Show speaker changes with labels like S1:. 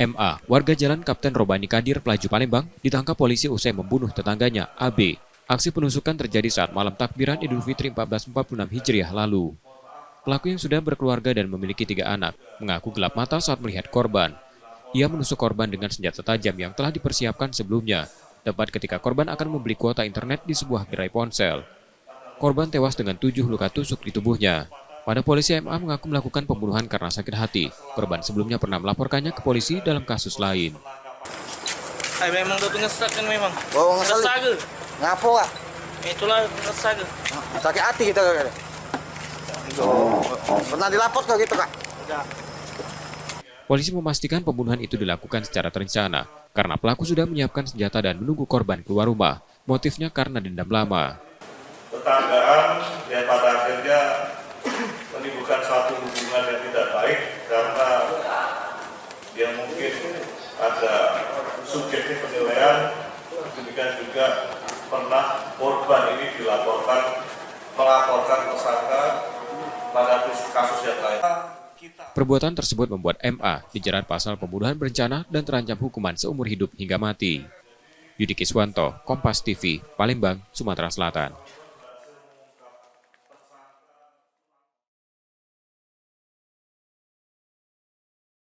S1: MA, warga Jalan Kapten Robani Kadir, Pelaju Palembang, ditangkap polisi usai membunuh tetangganya, AB. Aksi penusukan terjadi saat malam takbiran Idul Fitri 1446 Hijriah lalu. Pelaku yang sudah berkeluarga dan memiliki 3 anak, mengaku gelap mata saat melihat korban. Ia menusuk korban dengan senjata tajam yang telah dipersiapkan sebelumnya, tepat ketika korban akan membeli kuota internet di sebuah gerai ponsel. Korban tewas dengan 7 luka tusuk di tubuhnya. Pada polisi, MA mengaku melakukan pembunuhan karena sakit hati. Korban sebelumnya pernah melaporkannya ke polisi dalam kasus lain.
S2: Memang udah ngesek kan memang.
S3: Oh, ngesek. Ngapo kak?
S2: Itulah ngesek.
S3: Sakit hati gitu kak. Pernah dilapor kok gitu kak?
S2: Udah.
S1: Polisi memastikan pembunuhan itu dilakukan secara terencana karena pelaku sudah menyiapkan senjata dan menunggu korban keluar rumah. Motifnya karena dendam lama.
S4: Tetanggaan yang pada akhirnya menimbulkan suatu hubungan yang tidak baik karena dia mungkin ada subjektif penilaian. Demikian juga pernah korban ini melaporkan tersangka pada kasus yang lain.
S1: Perbuatan tersebut membuat MA dijerat pasal pembunuhan berencana dan terancam hukuman seumur hidup hingga mati. Yudi Kiswanto, Kompas TV, Palembang, Sumatera Selatan.